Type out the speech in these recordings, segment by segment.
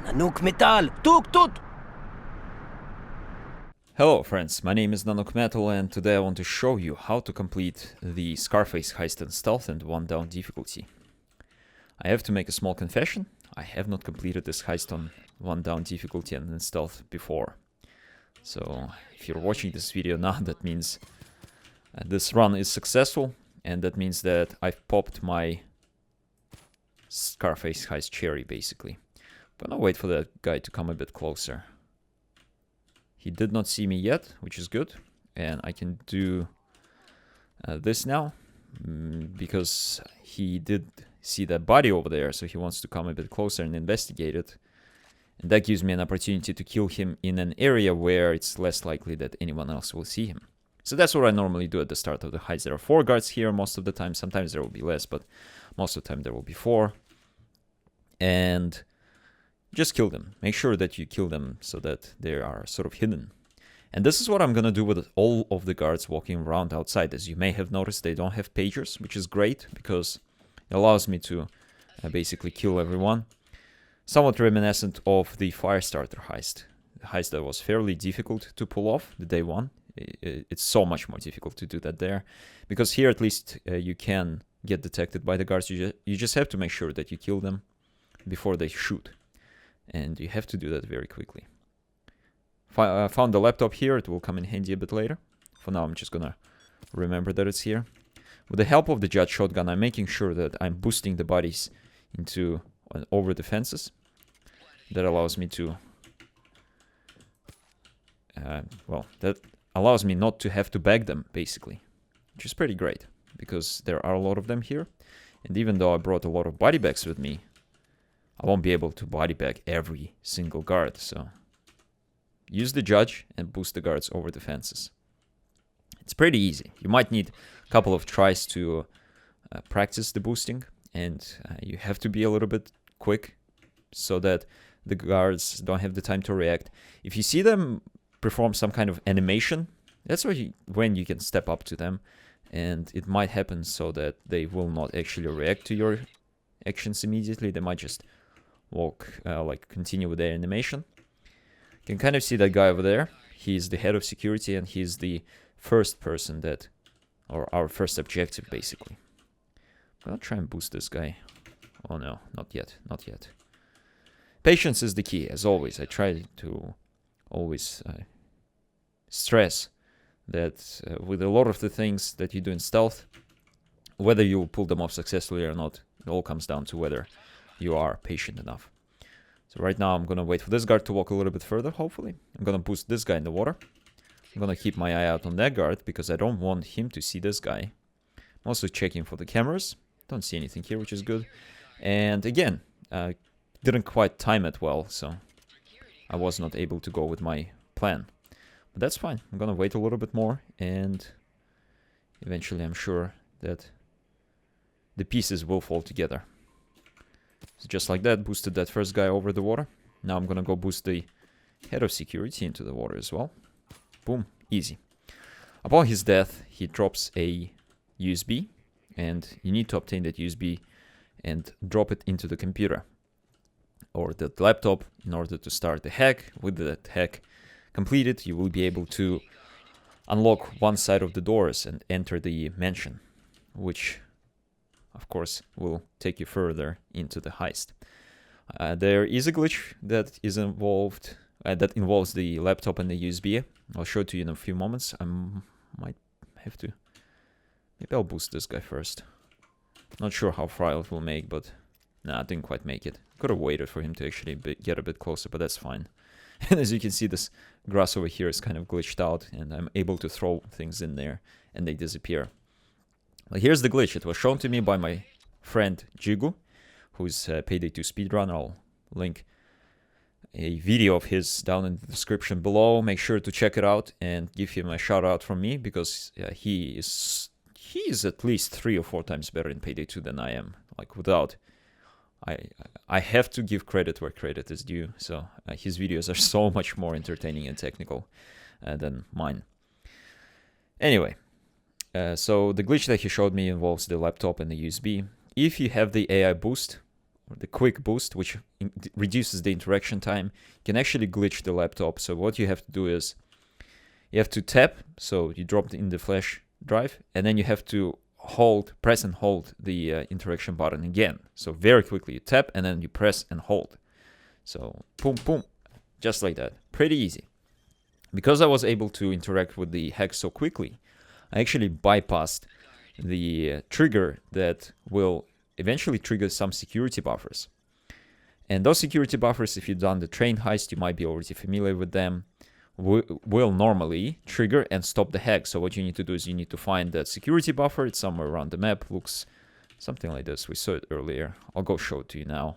Nanook Metal, tuk tut! Hello friends, my name is Nanook Metal and today I want to show you how to complete the Scarface heist in stealth and 1 down difficulty. I have to make a small confession, I have not completed this heist on 1 down difficulty and in stealth before. So if you're watching this video now, that means this run is successful, and that means that I've popped my Scarface heist cherry basically. I'm gonna wait for that guy to come a bit closer. He did not see me yet, which is good, and I can do this now because he did see that body over there, so he wants to come a bit closer and investigate it, and that gives me an opportunity to kill him in an area where it's less likely that anyone else will see him. So that's what I normally do at the start of the heist. There are 4 guards here most of the time, sometimes there will be less, but most of the time there will be 4, and just kill them. Make sure that you kill them so that they are sort of hidden. And this is what I'm gonna do with all of the guards walking around outside. As you may have noticed, they don't have pagers, which is great because it allows me to basically kill everyone. Somewhat reminiscent of the Firestarter heist. The heist that was fairly difficult to pull off the day one. It's so much more difficult to do that there. Because here at least you can get detected by the guards. You just have to make sure that you kill them before they shoot. And you have to do that very quickly. Found the laptop here, it will come in handy a bit later. For now I'm just gonna remember that it's here. With the help of the Judge Shotgun, I'm making sure that I'm boosting the bodies into over the fences. That allows me to... that allows me not to have to bag them, basically. Which is pretty great, because there are a lot of them here. And even though I brought a lot of body bags with me, I won't be able to body bag every single guard, so use the Judge and boost the guards over the fences. It's pretty easy. You might need a couple of tries to practice the boosting, and you have to be a little bit quick so that the guards don't have the time to react. If you see them perform some kind of animation, that's when you can step up to them, and it might happen so that they will not actually react to your actions immediately. They might just walk, continue with their animation. You can kind of see that guy over there. He's the head of security, and he's the first person that, or our first objective, basically. I'll try and boost this guy. Oh no, not yet, not yet. Patience is the key, as always. I try to always stress that with a lot of the things that you do in stealth, whether you pull them off successfully or not, it all comes down to whether you are patient enough. So right now I'm gonna wait for this guard to walk a little bit further, hopefully. I'm gonna boost this guy in the water. I'm gonna keep my eye out on that guard because I don't want him to see this guy. I'm also checking for the cameras. Don't see anything here, which is good. And again, didn't quite time it well, so I was not able to go with my plan. But that's fine. I'm gonna wait a little bit more, and eventually I'm sure that the pieces will fall together. So just like that, boosted that first guy over the water. Now I'm gonna go boost the head of security into the water as well. Boom, easy. Upon his death, he drops a USB, and you need to obtain that USB and drop it into the computer or the laptop in order to start the hack. With that hack completed, you will be able to unlock one side of the doors and enter the mansion, which of course will take you further into the heist. There is a glitch that is involved that involves the laptop and the USB. I'll show it to you in a few moments. I might have to... Maybe I'll boost this guy first. Not sure how far it will make, but... Nah, I didn't quite make it. Could have waited for him to actually get a bit closer, but that's fine. And as you can see, this grass over here is kind of glitched out, and I'm able to throw things in there, and they disappear. Well, here's the glitch. It was shown to me by my friend Jigu, who's a Payday 2 speedrunner. I'll link a video of his down in the description below. Make sure to check it out and give him a shout out from me, because he is at least 3 or 4 times better in Payday 2 than I am. Like, without... I have to give credit where credit is due. So his videos are so much more entertaining and technical than mine. Anyway, so the glitch that he showed me involves the laptop and the USB. If you have the AI boost or the quick boost, which reduces the interaction time, can actually glitch the laptop. So what you have to do is you have to tap, so you drop it in the flash drive, and then you have to press and hold the interaction button again. So very quickly you tap and then you press and hold. So boom, boom, just like that. Pretty easy. Because I was able to interact with the hack so quickly, I actually bypassed the trigger that will eventually trigger some security buffers. And those security buffers, if you've done the train heist, you might be already familiar with them, will normally trigger and stop the hack. So what you need to do is you need to find that security buffer. It's somewhere around the map. Looks something like this. We saw it earlier. I'll go show it to you now.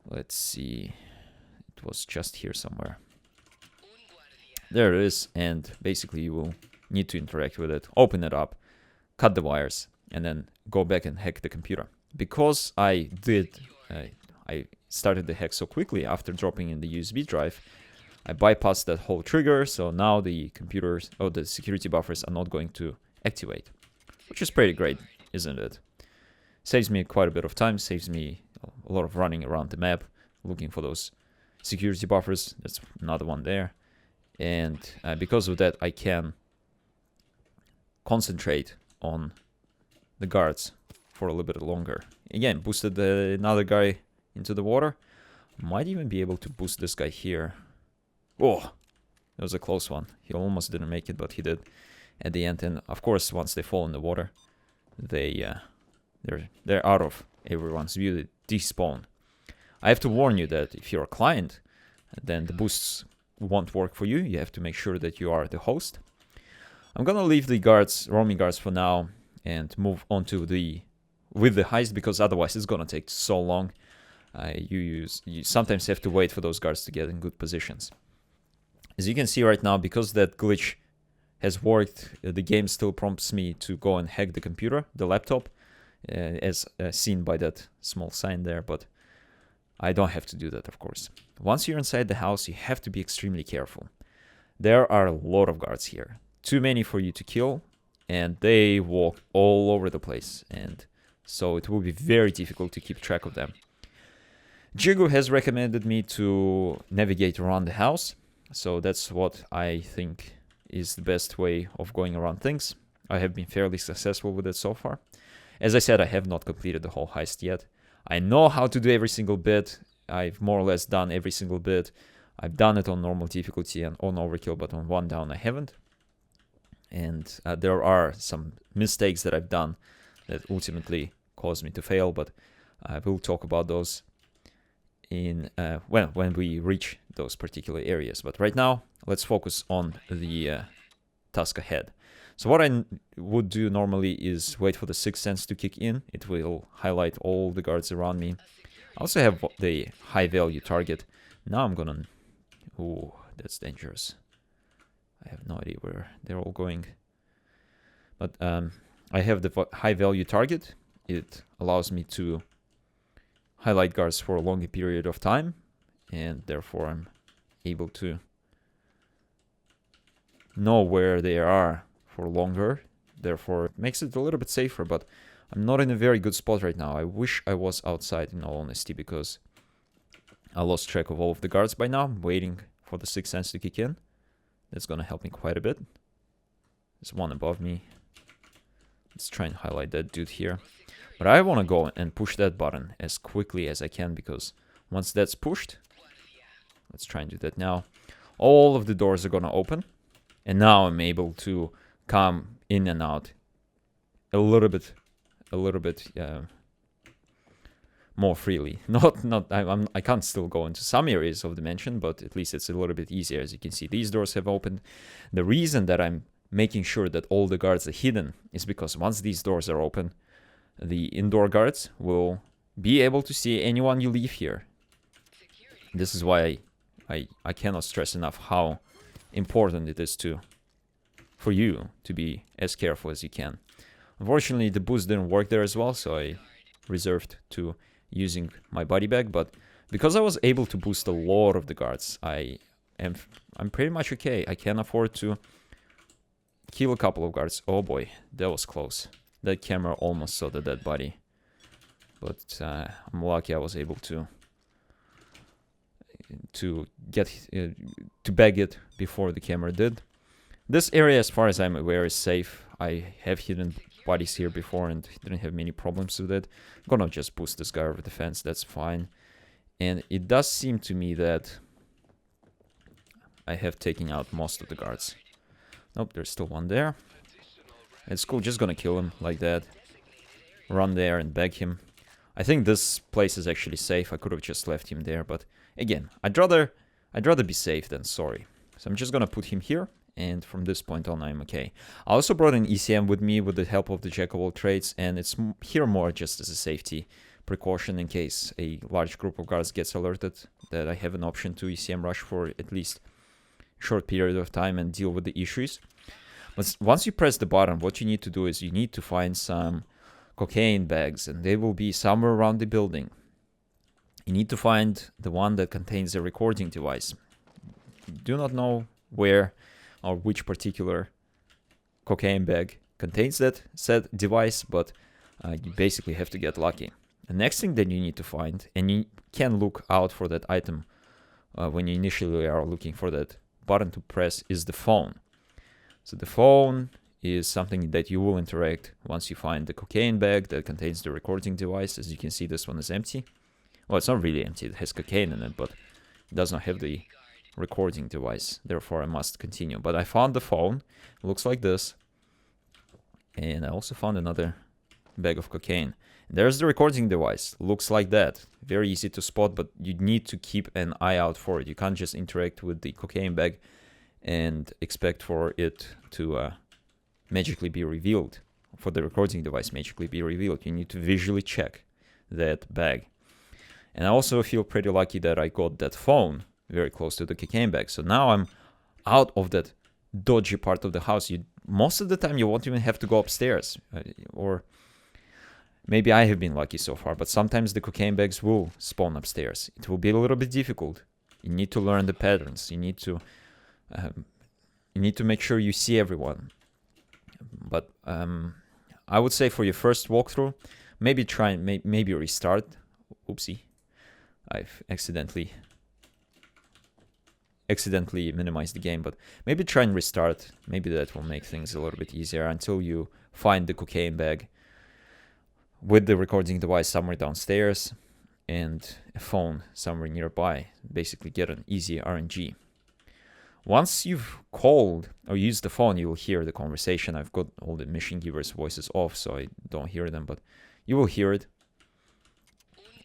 Let's see. It was just here somewhere. There it is. And basically you will need to interact with it, open it up, cut the wires, and then go back and hack the computer. Because I started the hack so quickly after dropping in the USB drive, I bypassed that whole trigger, so now the computers, the security buffers are not going to activate, which is pretty great, isn't it? Saves me quite a bit of time, saves me a lot of running around the map, looking for those security buffers. That's another one there. And because of that, I can concentrate on the guards for a little bit longer. Again, boosted another guy into the water. Might even be able to boost this guy here. Oh, that was a close one. He almost didn't make it, but he did at the end. And of course, once they fall in the water, they're out of everyone's view. They despawn. I have to warn you that if you're a client, then the boosts won't work for you. You have to make sure that you are the host. I'm gonna leave the roaming guards for now, and move on to with the heist, because otherwise it's gonna take so long. You sometimes have to wait for those guards to get in good positions. As you can see right now, because that glitch has worked, the game still prompts me to go and hack the computer, the laptop, as seen by that small sign there, but I don't have to do that, of course. Once you're inside the house, you have to be extremely careful. There are a lot of guards here, too many for you to kill, and they walk all over the place, and so it will be very difficult to keep track of them. Jigu has recommended me to navigate around the house, so that's what I think is the best way of going around things. I have been fairly successful with it so far. As I said, I have not completed the whole heist yet. I know how to do every single bit. I've more or less done every single bit. I've done it on normal difficulty and on overkill, but on one down I haven't. And there are some mistakes that I've done that ultimately caused me to fail, but I will talk about those when we reach those particular areas. But right now, let's focus on the task ahead. So what I would do normally is wait for the Sixth Sense to kick in. It will highlight all the guards around me. I also have the high value target. Now I'm gonna... Ooh, that's dangerous. I have no idea where they're all going. But I have the high value target. It allows me to highlight guards for a longer period of time, and therefore I'm able to know where they are for longer. Therefore it makes it a little bit safer, but I'm not in a very good spot right now. I wish I was outside, in all honesty, because I lost track of all of the guards by now. I'm waiting for the Sixth Sense to kick in. That's gonna help me quite a bit. There's one above me. Let's try and highlight that dude here. But I want to go and push that button as quickly as I can, because once that's pushed, let's try and do that now, all of the doors are gonna open, and now I'm able to come in and out a little bit more freely. I can't still go into some areas of the mansion, but at least it's a little bit easier. As you can see, these doors have opened. The reason that I'm making sure that all the guards are hidden is because once these doors are open, the indoor guards will be able to see anyone you leave here. This is why I cannot stress enough how important it is for you to be as careful as you can. Unfortunately, the boost didn't work there as well, so I reserved to using my body bag, but because I was able to boost a lot of the guards, I'm pretty much okay. I can afford to kill a couple of guards. Oh boy, that was close. That camera almost saw the dead body. but I'm lucky I was able to get to bag it before the camera did. This area, as far as I'm aware, is safe. I have hidden bodies here before and didn't have many problems with it. I'm gonna just boost this guy over the fence, that's fine. And it does seem to me that I have taken out most of the guards. Nope, there's still one there. It's cool, just gonna kill him like that. Run there and bag him. I think this place is actually safe. I could have just left him there, but again, I'd rather be safe than sorry. So I'm just gonna put him here, and from this point on I'm okay. I also brought an ECM with me with the help of the Jack of all trades, and it's here more just as a safety precaution in case a large group of guards gets alerted that I have an option to ECM rush for at least a short period of time and deal with the issues. But once you press the button, what you need to do is you need to find some cocaine bags, and they will be somewhere around the building. You need to find the one that contains a recording device. Do not know where or which particular cocaine bag contains that said device, but you basically have to get lucky. The next thing that you need to find, and you can look out for that item when you initially are looking for that button to press, is the phone. So the phone is something that you will interact once you find the cocaine bag that contains the recording device. As you can see, this one is empty. Well, it's not really empty, it has cocaine in it, but it does not have the recording device. Therefore, I must continue. But I found the phone. It looks like this. And I also found another bag of cocaine. There's the recording device. Looks like that. Very easy to spot, but you need to keep an eye out for it. You can't just interact with the cocaine bag and expect for it to magically be revealed. For the recording device magically be revealed. You need to visually check that bag. And I also feel pretty lucky that I got that phone very close to the cocaine bag. So now I'm out of that dodgy part of the house. Most of the time you won't even have to go upstairs. Or maybe I have been lucky so far, but sometimes the cocaine bags will spawn upstairs. It will be a little bit difficult. You need to learn the patterns. You need to make sure you see everyone. But I would say for your first walkthrough, maybe try and maybe restart. Oopsie. I've accidentally minimized the game, but maybe try and restart. Maybe that will make things a little bit easier until you find the cocaine bag with the recording device somewhere downstairs and a phone somewhere nearby. Basically get an easy RNG. Once you've called or used the phone, you will hear the conversation. I've got all the mission givers' voices off, so I don't hear them, but you will hear it.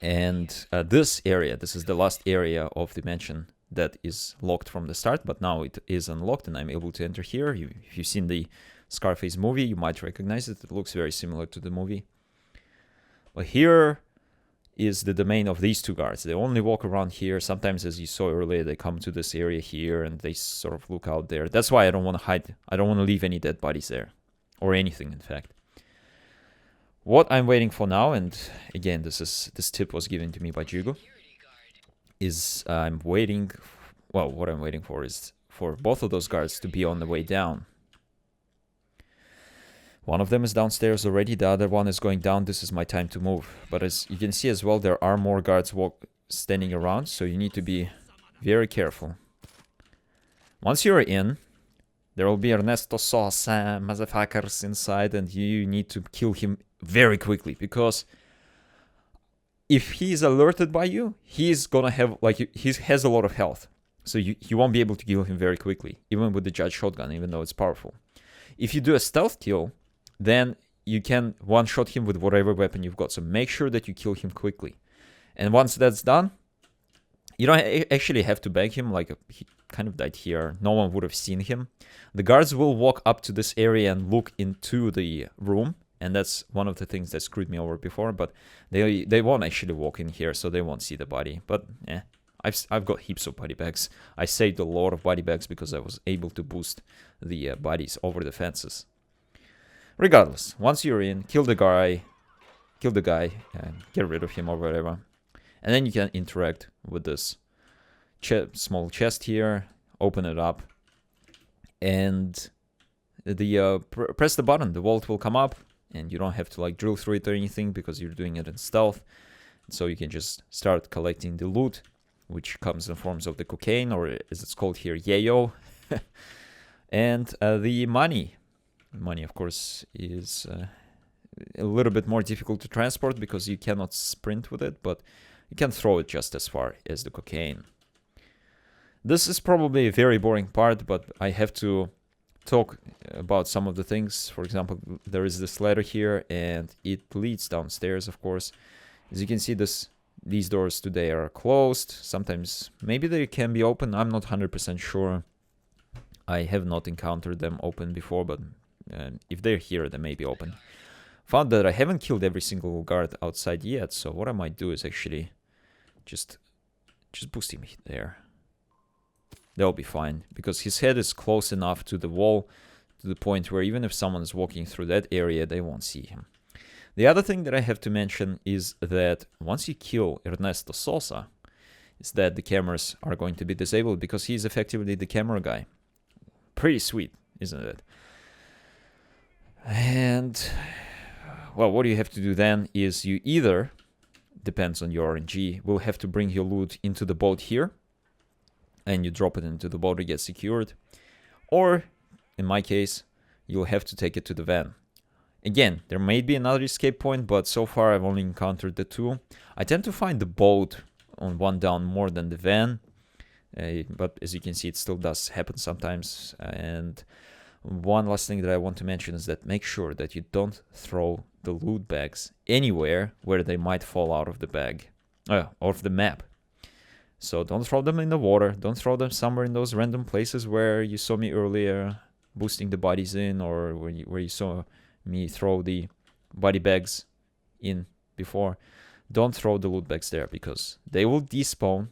And this is the last area of the mansion that is locked from the start, but now it is unlocked and I'm able to enter here. If you've seen the Scarface movie, you might recognize it. It looks very similar to the movie. But here is the domain of these two guards. They only walk around here. Sometimes, as you saw earlier, they come to this area here and they sort of look out there. That's why I don't want to hide. I don't want to leave any dead bodies there. Or anything, in fact. What I'm waiting for now, and again, this tip was given to me by Jugo, is what I'm waiting for is for both of those guards to be on the way down. One of them is downstairs already, the other one is going down. This is my time to move. But as you can see as well, there are more guards standing around, so you need to be very careful. Once you're in, there will be Ernesto Sosa motherfuckers inside, and you need to kill him very quickly, because if he's alerted by you, he's gonna have, he has a lot of health. So you won't be able to kill him very quickly, even with the Judge shotgun, even though it's powerful. If you do a stealth kill, then you can one-shot him with whatever weapon you've got. So make sure that you kill him quickly. And once that's done, you don't actually have to bag him. He kind of died here. No one would have seen him. The guards will walk up to this area and look into the room. And that's one of the things that screwed me over before. But they won't actually walk in here, so they won't see the body. But I've got heaps of body bags. I saved a lot of body bags because I was able to boost the bodies over the fences. Regardless, once you're in, kill the guy, and get rid of him or whatever. And then you can interact with this small chest here, open it up, and press the button. The vault will come up, and you don't have to like drill through it or anything because you're doing it in stealth. So you can just start collecting the loot, which comes in forms of the cocaine, or as it's called here, yayo, and the money. Money, of course, is a little bit more difficult to transport because you cannot sprint with it, but you can throw it just as far as the cocaine. This is probably a very boring part, but I have to talk about some of the things. For example, there is this ladder here, and it leads downstairs, of course. As you can see, these doors today are closed. Sometimes maybe they can be open. I'm not 100% sure. I have not encountered them open before, but if they're here, they may be open. Found that I haven't killed every single guard outside yet, so what I might do is actually just boost him there. That'll be fine, because his head is close enough to the wall to the point where even if someone is walking through that area, they won't see him. The other thing that I have to mention is that once you kill Ernesto Sosa, is that the cameras are going to be disabled because he's effectively the camera guy. Pretty sweet, isn't it? And, well, what you have to do then is you either, depends on your RNG, will have to bring your loot into the boat here, and you drop it into the boat to get secured, or, in my case, you'll have to take it to the van. Again, there may be another escape point, but so far I've only encountered the two. I tend to find the boat on one down more than the van, but as you can see, it still does happen sometimes. And one last thing that I want to mention is that make sure that you don't throw the loot bags anywhere where they might fall out of the bag, of the map. So don't throw them in the water, don't throw them somewhere in those random places where you saw me earlier boosting the bodies in, or where you saw me throw the body bags in before. Don't throw the loot bags there because they will despawn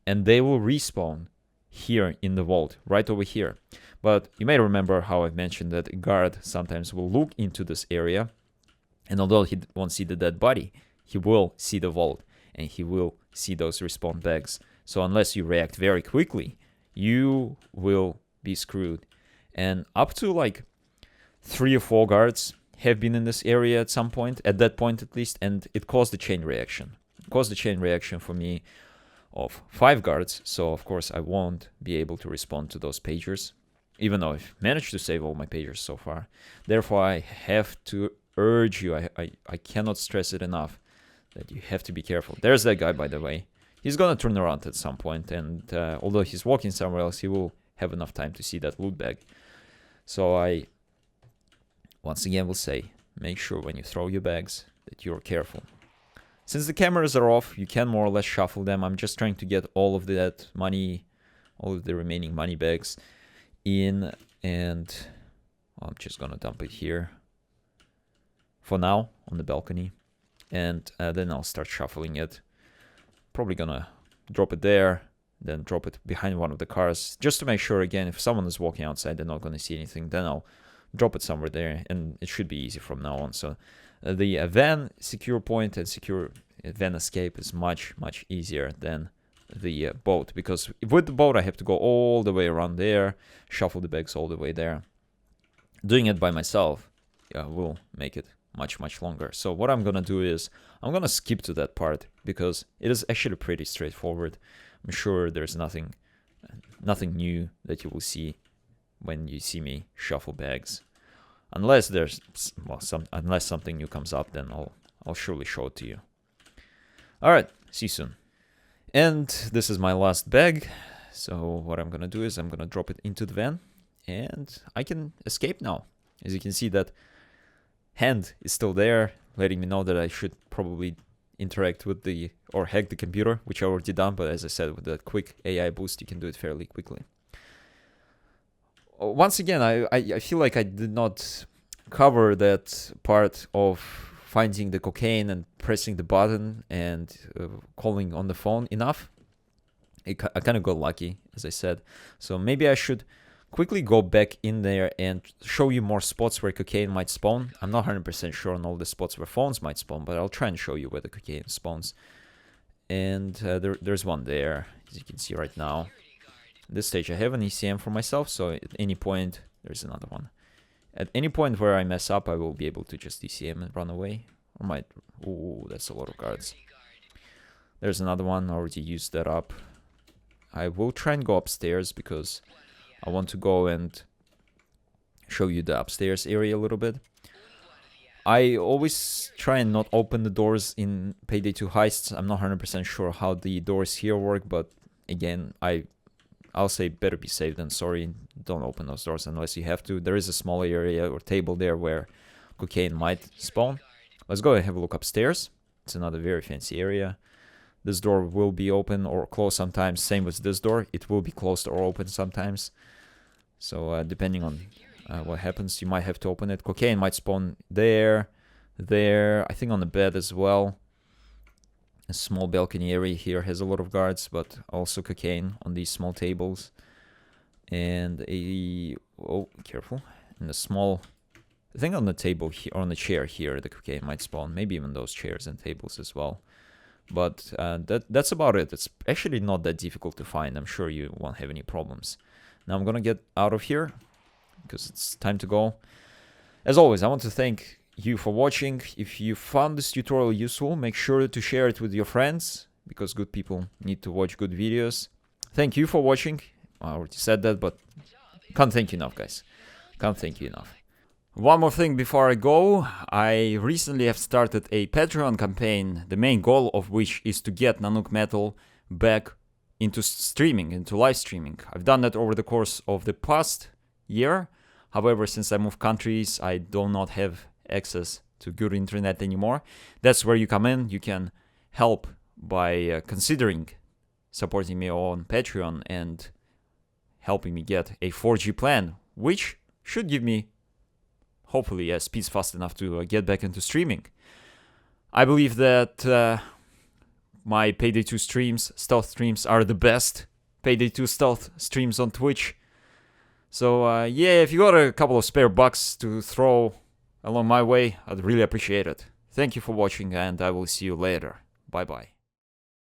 and they will respawn here in the vault, right over here. But you may remember how I mentioned that a guard sometimes will look into this area, and although he won't see the dead body, he will see the vault and he will see those respawn bags. So unless you react very quickly, you will be screwed. And up to like 3 or 4 guards have been in this area at some point, at that point at least, and it caused a chain reaction. It caused a chain reaction for me of 5 guards, so of course I won't be able to respond to those pagers, even though I've managed to save all my pagers so far. Therefore, I have to urge you, I cannot stress it enough, that you have to be careful. There's that guy, by the way. He's gonna turn around at some point, and although he's walking somewhere else, he will have enough time to see that loot bag. So I once again will say, make sure when you throw your bags that you're careful. Since the cameras are off, you can more or less shuffle them. I'm just trying to get all of that money, all of the remaining money bags in, and I'm just gonna dump it here for now on the balcony, and then I'll start shuffling it. Probably gonna drop it there, then drop it behind one of the cars, just to make sure, again, if someone is walking outside, they're not gonna see anything. Then I'll drop it somewhere there, and it should be easy from now on. So the van secure point and secure van escape is much easier than the boat, because with the boat I have to go all the way around there, shuffle the bags all the way there. Doing it by myself will make it much longer. So what I'm gonna do is I'm gonna skip to that part because it is actually pretty straightforward. I'm sure there's nothing new that you will see when you see me shuffle bags, unless there's unless something new comes up, then I'll surely show it to you. All right, see you soon. And this is my last bag. So what I'm gonna do is I'm gonna drop it into the van, and I can escape now. As you can see, that hand is still there, letting me know that I should probably interact with or hack the computer, which I already done. But as I said, with that quick AI boost, you can do it fairly quickly. Once again, I feel like I did not cover that part of finding the cocaine and pressing the button and calling on the phone enough. I kind of got lucky, as I said. So maybe I should quickly go back in there and show you more spots where cocaine might spawn. I'm not 100% sure on all the spots where phones might spawn, but I'll try and show you where the cocaine spawns. And there's one there, as you can see right now. This stage I have an ECM for myself, so at any point there's another one. At any point where I mess up, I will be able to just DCM and run away. Or might... Ooh, that's a lot of guards. There's another one, I already used that up. I will try and go upstairs because I want to go and show you the upstairs area a little bit. I always try and not open the doors in Payday 2 heists. I'm not 100% sure how the doors here work, but again, I'll say better be safe than sorry. Don't open those doors unless you have to. There is a small area or table there where cocaine might spawn. Let's go and have a look upstairs. It's another very fancy area. This door will be open or closed sometimes. Same with this door. It will be closed or open sometimes. So depending on what happens, you might have to open it. Cocaine might spawn there, I think on the bed as well. A small balcony area here has a lot of guards, but also cocaine on these small tables. And oh, careful. And a small, I think on the table here, on the chair here, the cocaine might spawn. Maybe even those chairs and tables as well. But that's about it. It's actually not that difficult to find. I'm sure you won't have any problems. Now I'm gonna get out of here because it's time to go. As always, I want to thank you for watching. If you found this tutorial useful, make sure to share it with your friends because good people need to watch good videos. Thank you for watching. I already said that, but can't thank you enough, guys. Can't thank you enough. One more thing before I go, I recently have started a Patreon campaign, the main goal of which is to get Nanook Metal back into streaming, into live streaming. I've done that over the course of the past year. However, since I moved countries, I do not have access to good internet anymore. That's where you come in. You can help by considering supporting me on Patreon and helping me get a 4G plan, which should give me hopefully speeds fast enough to get back into streaming. I believe that my Payday 2 streams, stealth streams, are the best Payday 2 stealth streams on Twitch. So yeah, if you got a couple of spare bucks to throw along my way, I'd really appreciate it. Thank you for watching and I will see you later. Bye bye.